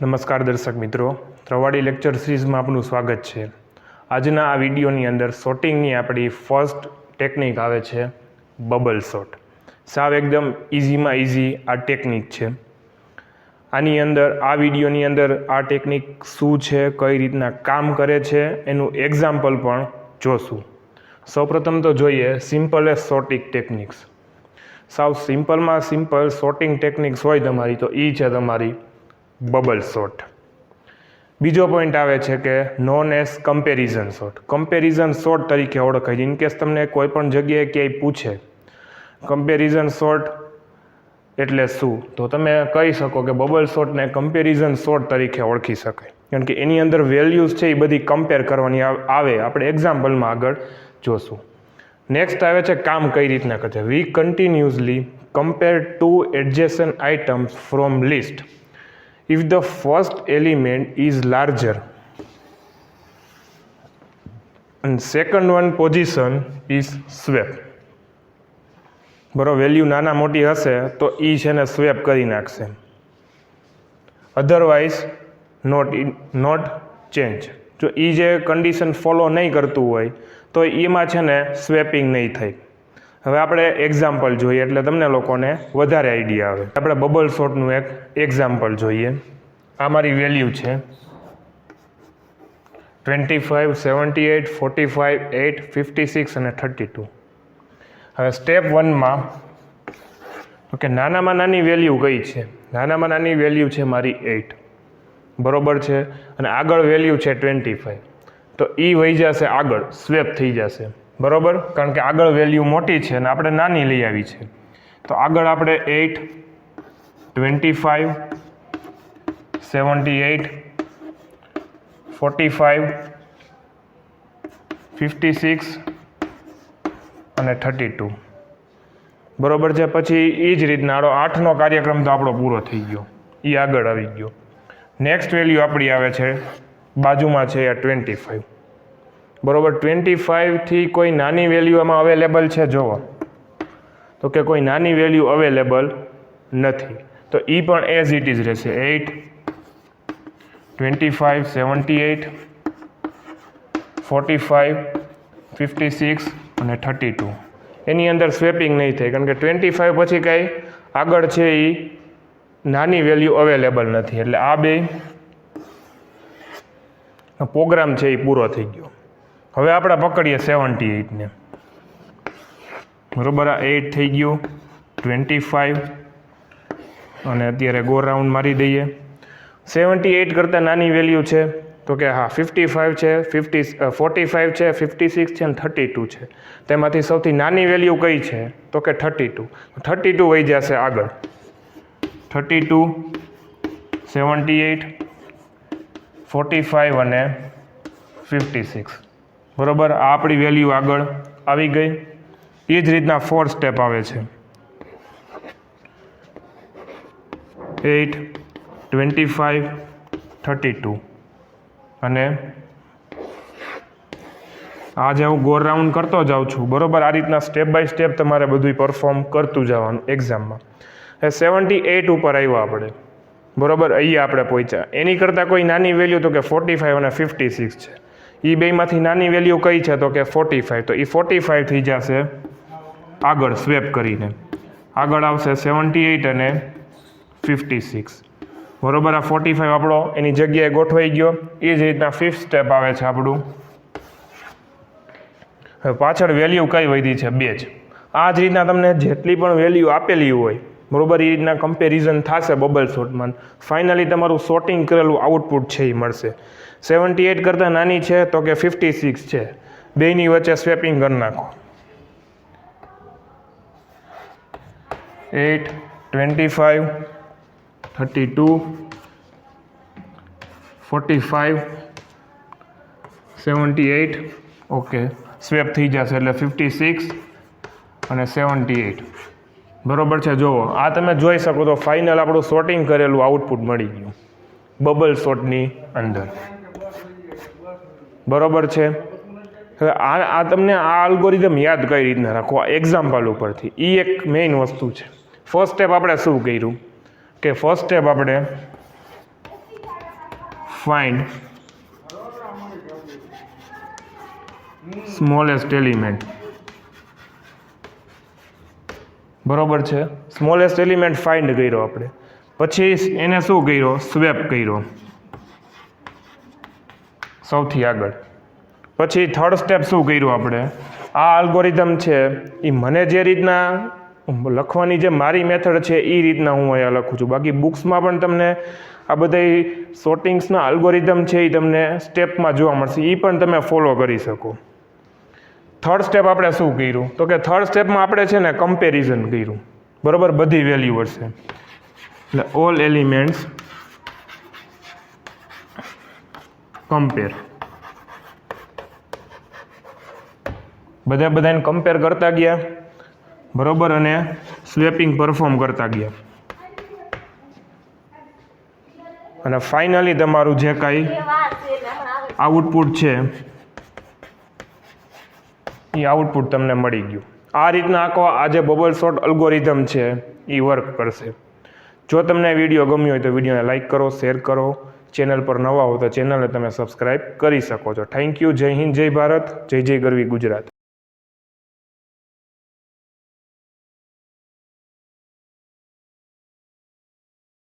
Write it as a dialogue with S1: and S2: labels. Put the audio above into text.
S1: નમસ્કાર દર્શક મિત્રો, travadi લેક્ચર સિરીઝમાં આપનું સ્વાગત છે। આજના આ વિડીયોની અંદર શોર્ટિંગની આપણી ફર્સ્ટ ટેકનિક આવે છે બબલ શોટ। સાવ એકદમ ઇઝીમાં ઇઝી આ ટેકનિક છે। આની અંદર આ વિડીયોની અંદર આ ટેકનિક શું છે, કઈ રીતના કામ કરે છે એનું એક્ઝામ્પલ પણ જોશું। સૌપ્રથમ તો જોઈએ સિમ્પલેસ્ટ શોર્ટિંગ ટેકનિક્સ। સાવ સિમ્પલમાં સિમ્પલ શોર્ટિંગ ટેકનિક્સ હોય તમારી તો એ છે તમારી બબલ શોટ। બીજો પોઈન્ટ આવે છે કે known as comparison shot. Comparison shot તરીકે ઓળખાય। ઇનકેસ તમને કોઈ પણ જગ્યાએ ક્યાંય પૂછે કમ્પેરિઝન શોટ એટલે શું, તો તમે કહી શકો કે બબલ શોટને કમ્પેરિઝન શોટ તરીકે ઓળખી શકાય, કારણ કે એની અંદર વેલ્યુઝ છે એ બધી કમ્પેર કરવાની આવે। આપણે એક્ઝામ્પલમાં આગળ જોશું। નેક્સ્ટ આવે છે કામ કઈ રીતના કરે છે। We continuously compare to adjacent items from list if the first element is larger and second one position is swap। બરાબર, વેલ્યુ નાના મોટી હશે તો એ છે ને સ્વેપ કરી નાખશે, અધરવાઇઝ નોટ ચેન્જ। જો એ જે કન્ડિશન ફોલો નહીં કરતું હોય તો એમાં છે ને સ્વેપિંગ નહીં થાય। હવે આપણે એક્ઝામ્પલ જોઈએ એટલે તમને લોકોને વધારે આઈડિયા આવે। આપણે બબલ શોટનું એક એક્ઝામ્પલ જોઈએ। આ મારી વેલ્યુ છે 25, 78, 45, 8, 56 અને 32। હવે સ્ટેપ 1માં ઓકે, નાનામાં નાની વેલ્યુ કઈ છે? નાનામાં નાની વેલ્યુ છે મારી 8, બરોબર છે, અને આગળ વેલ્યુ છે 25। તો એ વહી જશે આગળ, સ્વેપ થઈ જશે, બરોબર, કારણ કે આગળ વેલ્યુ મોટી છે અને આપણે નાની લઈ આવી છે। તો આગળ આપણે 8, 25, 78, 45, 56 અને 32, બરોબર છે। પછી એ જ રીતના 8નો કાર્યક્રમ તો આપણો પૂરો થઈ ગયો, એ આગળ આવી ગયો। નેક્સ્ટ વેલ્યુ આપણી આવે છે બાજુમાં છે 25, બરોબર। 25 થી કોઈ નાની વેલ્યુ આમાં અવેલેબલ છે? જોવો તો કે કોઈ નાની વેલ્યુ અવેલેબલ નથી, તો એ પણ એઝ ઇટ ઇઝ રહેશે। 8, 25, 78, 45, 56 અને 32 એની અંદર સ્વેપિંગ નહીં થાય, કારણ કે 25 પછી કાંઈ આગળ છે એ નાની વેલ્યુ અવેલેબલ નથી, એટલે આ બે પ્રોગ્રામ છે એ પૂરો થઈ ગયો। હવે આપણે પકડીએ 78ને, બરોબર। આ 8 થઈ ગયું, 25 અને અત્યારે ગો રાઉન્ડ મારી દઈએ। 78 કરતાં નાની વેલ્યુ છે તો કે હા 55 છે, 45 છે, 56 છે અને 32 છે। તેમાંથી સૌથી નાની વેલ્યુ કઈ છે તો કે 32। 32 વહી જશે આગળ, 32, 78, 45 અને 56, બરોબર। આ આપણી વેલ્યુ આગળ આવી ગઈ। એ જ રીતના 4 સ્ટેપ આવે છે 8, 25, 32 અને આજે હું ગોળ રાઉન્ડ કરતો જાઉં છું, બરોબર। આ રીતના સ્ટેપ બાય સ્ટેપ તમારે બધું પરફોર્મ કરતું જવાનું એક્ઝામમાં। એ 78 ઉપર આવ્યા આપણે, બરોબર, અહીંયા આપણે પહોંચ્યા। એની કરતાં કોઈ નાની વેલ્યુ તો કે 45 અને 56 છે। એ બેમાંથી નાની વેલ્યુ કઈ છે તો કે 45, તો એ 45 થઈ જશે આગળ સ્વેપ કરીને। આગળ આવશે 78 અને 56, બરોબર। આ 45 આપણો એની જગ્યાએ ગોઠવાઈ ગયો। એ જ રીતના 5th સ્ટેપ આવે છે આપણું। હવે પાછળ વેલ્યુ કઈ વધી છે? 2 જ। આ જ રીતના તમને જેટલી પણ વેલ્યુ આપેલી હોય, બરોબર, એ રીતના કમ્પેરિઝન થશે બબલ શોટમાં। ફાઇનલી તમારું શોર્ટિંગ કરેલું આઉટપુટ છે એ મળશે। 78 કરતાં નાની છે તો કે 56 છે, બેની વચ્ચે સ્વેપિંગ કરી નાખો। 8, 25, 32, 45, 78, ઓકે, સ્વેપ થઈ જશે એટલે 56 અને 78, બરોબર છે। જુઓ, આ તમે જોઈ શકો તો ફાઇનલ આપણું શોર્ટિંગ કરેલું આઉટપુટ મળી ગયું બબલ શોટની અંદર, બરોબર છે। હવે આ તમને આ અલ્ગોરિધમ યાદ કઈ રીતના રાખો એક્ઝામ્પલ ઉપરથી, એ એક મેઇન વસ્તુ છે। ફર્સ્ટ સ્ટેપ આપણે શું કર્યું કે ફર્સ્ટ સ્ટેપ આપણે ફાઇન્ડ સ્મોલેસ્ટ એલિમેન્ટ. બરોબર છે, સ્મોલેસ્ટ એલિમેન્ટ ફાઇન્ડ કર્યો આપણે. પછી એને શું કર્યો? સ્વેપ કર્યો સૌથી આગળ. પછી થર્ડ સ્ટેપ શું કર્યું આપણે? આ અલ્ગોરિધમ છે એ મને જે રીતના લખવાની જે મારી મેથડ છે એ રીતના હું અહીંયા લખું છું. બાકી બુક્સમાં પણ તમને આ બધા સોર્ટિંગ્સના અલ્ગોરિધમ છે એ તમને સ્ટેપમાં જોવા મળશે, એ પણ તમે ફોલો કરી શકો. થર્ડ સ્ટેપ આપણે શું કર્યું? તો કે થર્ડ સ્ટેપમાં આપણે છે ને કમ્પેરિઝન કર્યું. બરાબર, બધી વેલ્યુ હશે એટલે ઓલ એલિમેન્ટ્સ કમ્પેર. બધાને કમ્પેર કરતા ગયા, બરોબર, અને સ્વેપિંગ પરફોર્મ કરતા ગયા. અને ફાઇનલી તમારું જે કાંઈ આઉટપુટ છે એ આઉટપુટ તમને મળી ગયું. આ રીતના આખો આ જે બબલ સોર્ટ અલ્ગોરિધમ છે એ વર્ક કરશે. જો તમને વિડીયો ગમ્યો હોય તો વિડીયોને લાઇક કરો, શેર કરો. ચેનલ પર નવા હો તો ચેનલને તમે સબસ્ક્રાઈબ કરી શકો છો. Thank you. જય હિન્દ, જય ભારત, જય જય ગરવી ગુજરાત.